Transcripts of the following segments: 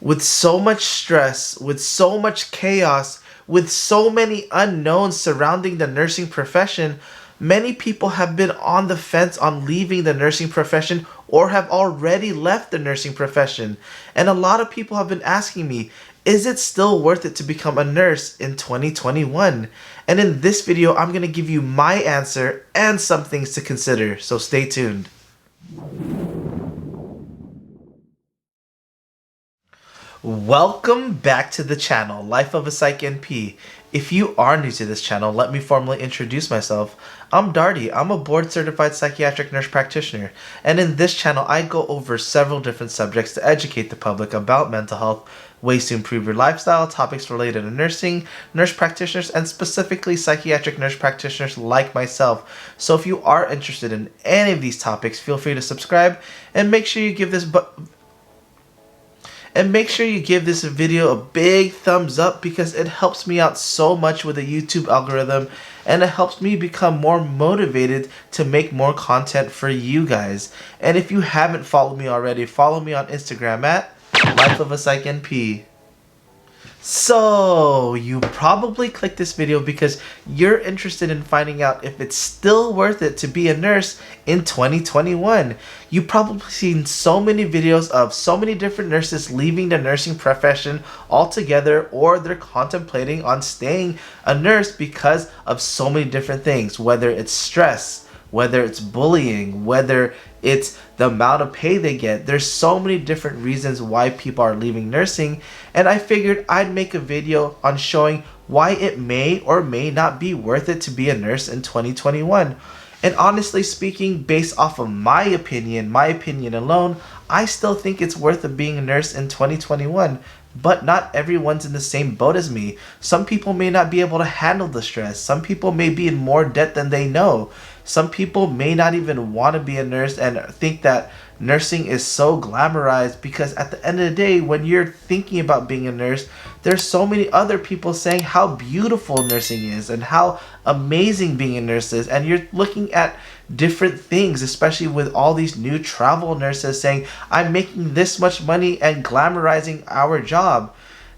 With so much stress, with so much chaos, with so many unknowns surrounding the nursing profession, many people have been on the fence on leaving the nursing profession or have already left the nursing profession. And a lot of people have been asking me, is it still worth it to become a nurse in 2021? And in this video, I'm going to give you my answer and some things to consider, so stay tuned. Welcome back to the channel, Life of a Psych NP. If you are new to this channel, let me formally introduce myself. I'm Darty. I'm a board-certified psychiatric nurse practitioner, and in this channel, I go over several different subjects to educate the public about mental health, ways to improve your lifestyle, topics related to nursing, nurse practitioners, and specifically psychiatric nurse practitioners like myself. So if you are interested in any of these topics, feel free to subscribe and make sure you give this video a big thumbs up because it helps me out so much with the YouTube algorithm and it helps me become more motivated to make more content for you guys. And if you haven't followed me already, follow me on Instagram at LifeofaPsychNP. So, you probably clicked this video because you're interested in finding out if it's still worth it to be a nurse in 2021. You've probably seen so many videos of so many different nurses leaving the nursing profession altogether, or they're contemplating on staying a nurse because of so many different things, whether it's stress, whether it's bullying, whether it's the amount of pay they get. There's so many different reasons why people are leaving nursing, and I figured I'd make a video on showing why it may or may not be worth it to be a nurse in 2021. And honestly speaking, based off of my opinion alone, I still think it's worth it being a nurse in 2021. But not everyone's in the same boat as me. Some people may not be able to handle the stress. Some people may be in more debt than they know. Some people may not even want to be a nurse and think that nursing is so glamorized, because at the end of the day, when you're thinking about being a nurse, there's so many other people saying how beautiful nursing is and how amazing being a nurse is, and you're looking at different things, especially with all these new travel nurses saying, I'm making this much money and glamorizing our job.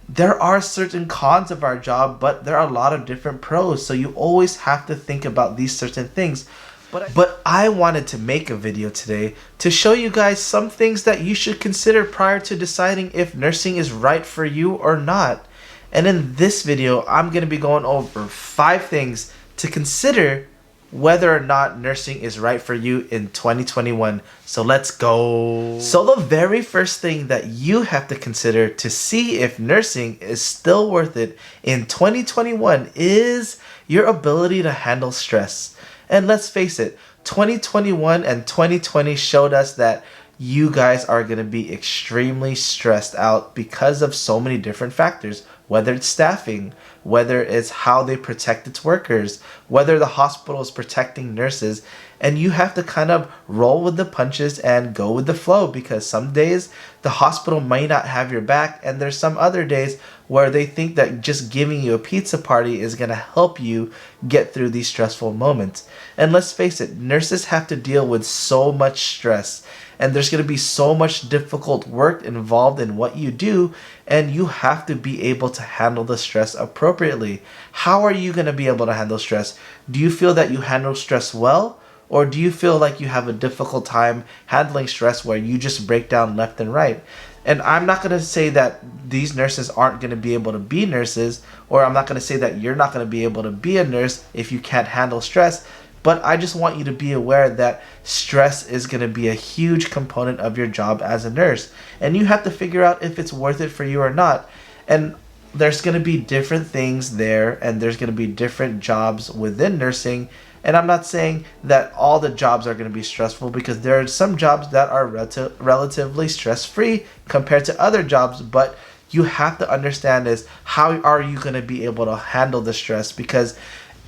There are certain cons of our job, but there are a lot of different pros, so you always have to think about these certain things. But I wanted to make a video today to show you guys some things that you should consider prior to deciding if nursing is right for you or not. And in this video, I'm going to be going over 5 things to consider whether or not nursing is right for you in 2021. So let's go. So the very first thing that you have to consider to see if nursing is still worth it in 2021 is your ability to handle stress. And let's face it, 2021 and 2020 showed us that you guys are going to be extremely stressed out because of so many different factors, whether it's staffing, whether it's how they protect its workers, whether the hospital is protecting nurses, and you have to kind of roll with the punches and go with the flow, because some days the hospital may not have your back, and there's some other days where they think that just giving you a pizza party is going to help you get through these stressful moments. And let's face it, nurses have to deal with so much stress, and there's going to be so much difficult work involved in what you do, and you have to be able to handle the stress appropriately. How are you going to be able to handle stress? Do you feel that you handle stress well? Or do you feel like you have a difficult time handling stress where you just break down left and right? And I'm not going to say that these nurses aren't going to be able to be nurses, or I'm not going to say that you're not going to be able to be a nurse if you can't handle stress. But I just want you to be aware that stress is going to be a huge component of your job as a nurse. And you have to figure out if it's worth it for you or not. And there's going to be different things there, and there's going to be different jobs within nursing. And I'm not saying that all the jobs are going to be stressful, because there are some jobs that are relatively stress-free compared to other jobs, but you have to understand is how are you going to be able to handle the stress, because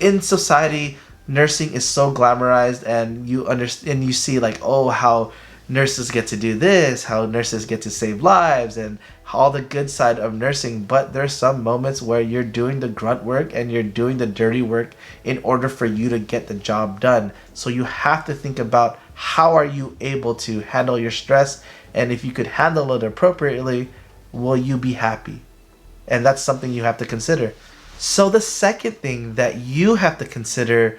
in society, nursing is so glamorized, and you understand, you see like, oh, how nurses get to do this, how nurses get to save lives, and all the good side of nursing. But there's some moments where you're doing the grunt work and you're doing the dirty work in order for you to get the job done. So you have to think about how are you able to handle your stress, and if you could handle it appropriately, will you be happy? And that's something you have to consider. So the second thing that you have to consider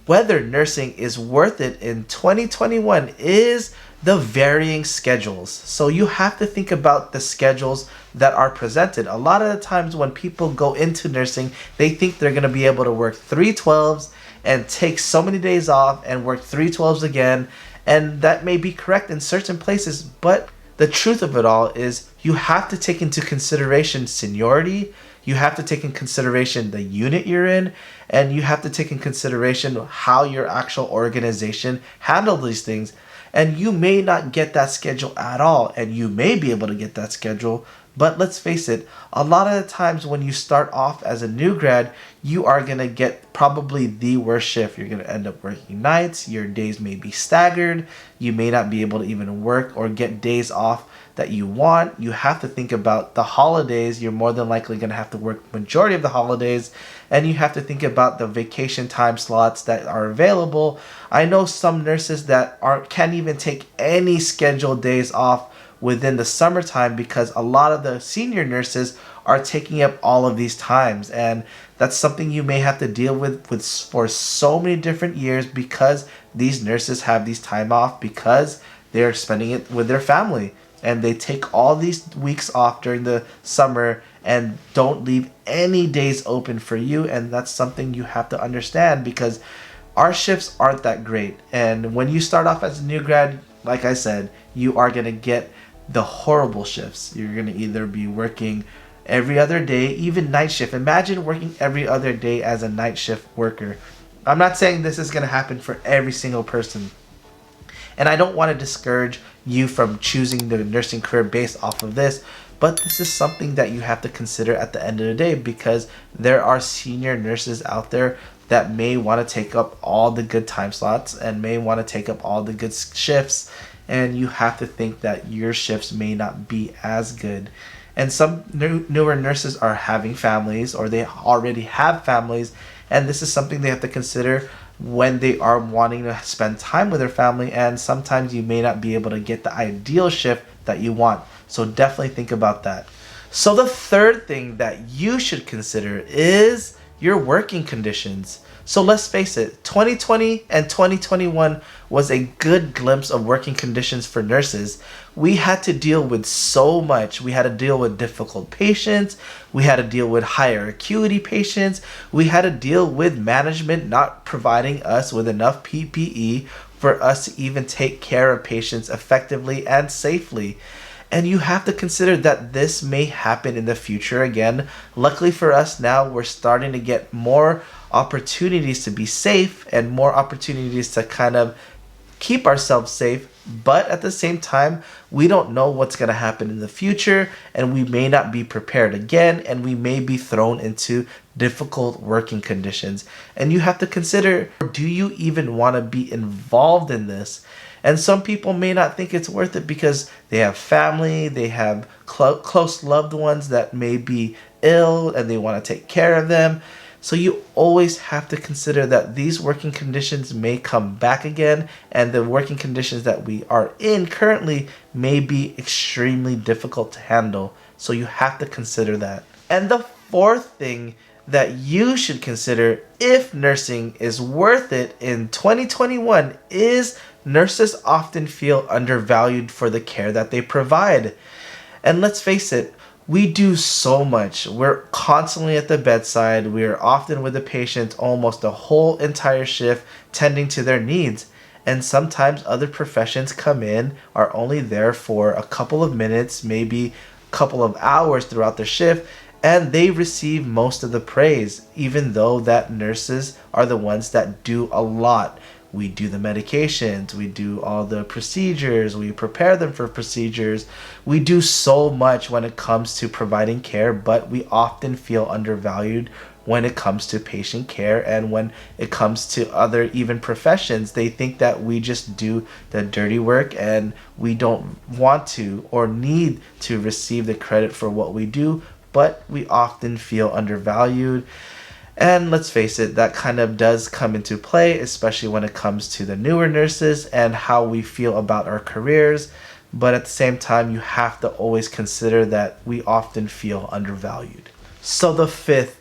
whether nursing is worth it in 2021 is the varying schedules. So you have to think about the schedules that are presented. A lot of the times when people go into nursing, they think they're going to be able to work 312s and take so many days off and work 312s again. And that may be correct in certain places, but the truth of it all is you have to take into consideration seniority, you have to take in consideration the unit you're in, and you have to take in consideration how your actual organization handles these things. And you may not get that schedule at all, and you may be able to get that schedule, but let's face it, a lot of the times when you start off as a new grad, you are going to get probably the worst shift. You're going to end up working nights, your days may be staggered, you may not be able to even work or get days off that you want. You have to think about the holidays. You're more than likely going to have to work the majority of the holidays, and you have to think about the vacation time slots that are available. I know some nurses that can't even take any scheduled days off within the summertime because a lot of the senior nurses are taking up all of these times, and that's something you may have to deal with for so many different years because these nurses have these time off because they're spending it with their family, and they take all these weeks off during the summer and don't leave any days open for you. And that's something you have to understand because our shifts aren't that great, and when you start off as a new grad, like I said, you are going to get the horrible shifts. You're going to either be working every other day, even night shift. Imagine working every other day as a night shift worker. I'm not saying this is going to happen for every single person, and I don't want to discourage you from choosing the nursing career based off of this, but this is something that you have to consider at the end of the day because there are senior nurses out there that may want to take up all the good time slots and may want to take up all the good shifts, and you have to think that your shifts may not be as good. And some newer nurses are having families, or they already have families, and this is something they have to consider when they are wanting to spend time with their family, and sometimes you may not be able to get the ideal shift that you want. So definitely think about that. So the third thing that you should consider is your working conditions. So let's face it, 2020 and 2021 was a good glimpse of working conditions for nurses. We had to deal with so much. We had to deal with difficult patients. We had to deal with higher acuity patients. We had to deal with management not providing us with enough PPE for us to even take care of patients effectively and safely. And you have to consider that this may happen in the future again. Luckily for us now, we're starting to get more opportunities to be safe and more opportunities to kind of keep ourselves safe. But at the same time, we don't know what's going to happen in the future, and we may not be prepared again, and we may be thrown into difficult working conditions. And you have to consider, do you even want to be involved in this? And some people may not think it's worth it because they have family, they have close loved ones that may be ill, and they want to take care of them. So you always have to consider that these working conditions may come back again, and the working conditions that we are in currently may be extremely difficult to handle. So you have to consider that. And the fourth thing that you should consider if nursing is worth it in 2021 is nurses often feel undervalued for the care that they provide. And let's face it, we do so much. We're constantly at the bedside. We are often with the patient almost the whole entire shift, tending to their needs. And sometimes other professions come in, are only there for a couple of minutes, maybe a couple of hours throughout the shift, and they receive most of the praise, even though that nurses are the ones that do a lot. We do the medications, we do all the procedures, we prepare them for procedures. We do so much when it comes to providing care, but we often feel undervalued when it comes to patient care, and when it comes to other even professions. They think that we just do the dirty work and we don't want to or need to receive the credit for what we do, but we often feel undervalued. And let's face it, that kind of does come into play, especially when it comes to the newer nurses and how we feel about our careers. but at the same time, you have to always consider that we often feel undervalued. So the fifth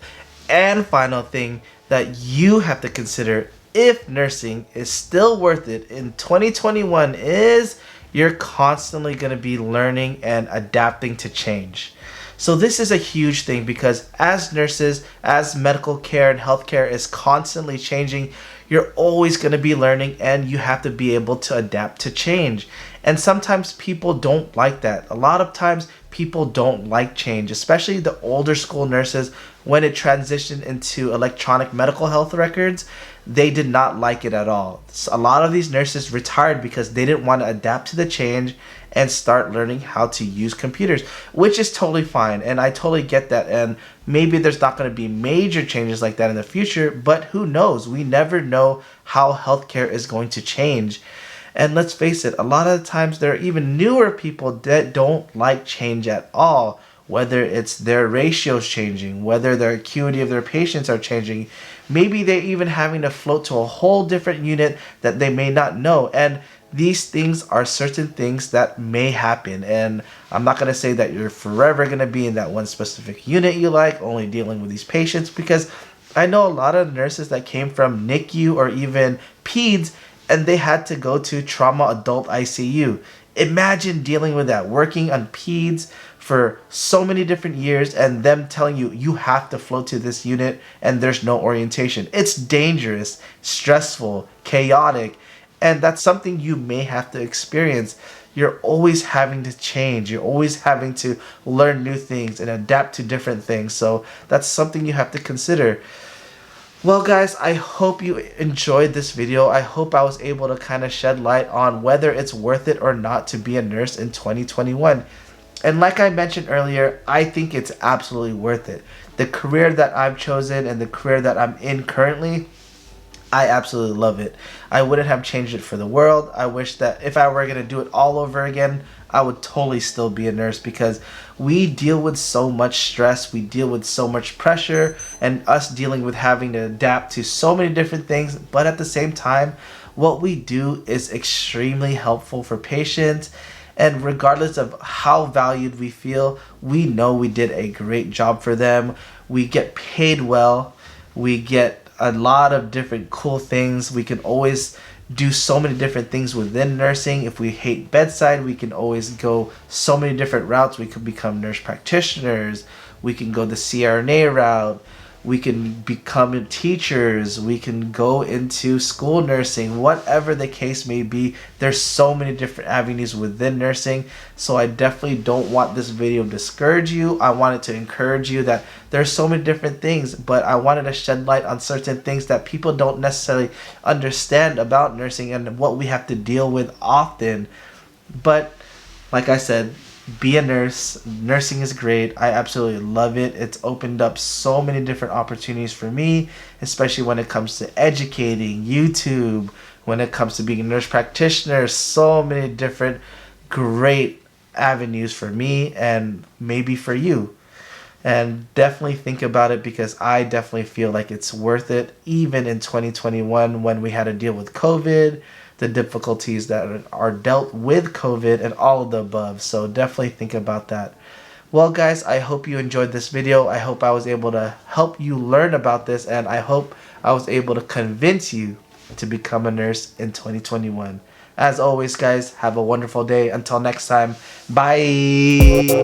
and final thing that you have to consider if nursing is still worth it in 2021 is you're constantly going to be learning and adapting to change. So this is a huge thing because as nurses, as medical care and healthcare is constantly changing, you're always going to be learning and you have to be able to adapt to change. And sometimes people don't like that. A lot of times people don't like change, especially the older school nurses. When it transitioned into electronic medical health records, they did not like it at all. So a lot of these nurses retired because they didn't want to adapt to the change and start learning how to use computers, which is totally fine. And I totally get that. And maybe there's not going to be major changes like that in the future, but who knows? We never know how healthcare is going to change. And let's face it, a lot of the times there are even newer people that don't like change at all, whether it's their ratios changing, whether their acuity of their patients are changing. Maybe they're even having to float to a whole different unit that they may not know. And these things are certain things that may happen. And I'm not going to say that you're forever going to be in that one specific unit you like, only dealing with these patients, because I know a lot of nurses that came from NICU or even peds, and they had to go to trauma adult ICU. Imagine dealing with that, working on peds for so many different years and them telling you, you have to float to this unit and there's no orientation. It's dangerous, stressful, chaotic, and that's something you may have to experience. You're always having to change. You're always having to learn new things and adapt to different things. So that's something you have to consider. Well guys, I hope you enjoyed this video. I hope I was able to kind of shed light on whether it's worth it or not to be a nurse in 2021. And like I mentioned earlier, I think it's absolutely worth it. The career that I've chosen and the career that I'm in currently, I absolutely love it. I wouldn't have changed it for the world. I wish that if I were going to do it all over again, I would totally still be a nurse because we deal with so much stress, we deal with so much pressure, and us dealing with having to adapt to so many different things, but at the same time, what we do is extremely helpful for patients, and regardless of how valued we feel, we know we did a great job for them. We get paid well, we get a lot of different cool things. We can always do so many different things within nursing. If we hate bedside, we can always go so many different routes. We could become nurse practitioners. We can go the CRNA route. We can become teachers. We can go into school nursing, whatever the case may be. There's so many different avenues within nursing. So I definitely don't want this video to discourage you. I wanted to encourage you that there's so many different things, but I wanted to shed light on certain things that people don't necessarily understand about nursing and what we have to deal with often. But like I said, be a nurse. Nursing is great. I absolutely love it. It's opened up so many different opportunities for me, especially when it comes to educating, YouTube, when it comes to being a nurse practitioner. So many different great avenues for me and maybe for you. And definitely think about it because I definitely feel like it's worth it, even in 2021 when we had to deal with COVID, the difficulties that are dealt with COVID, and all of the above. So definitely think about that. Well guys, I hope you enjoyed this video. I hope I was able to help you learn about this, and I hope I was able to convince you to become a nurse in 2021. As always guys, have a wonderful day. Until next time, bye.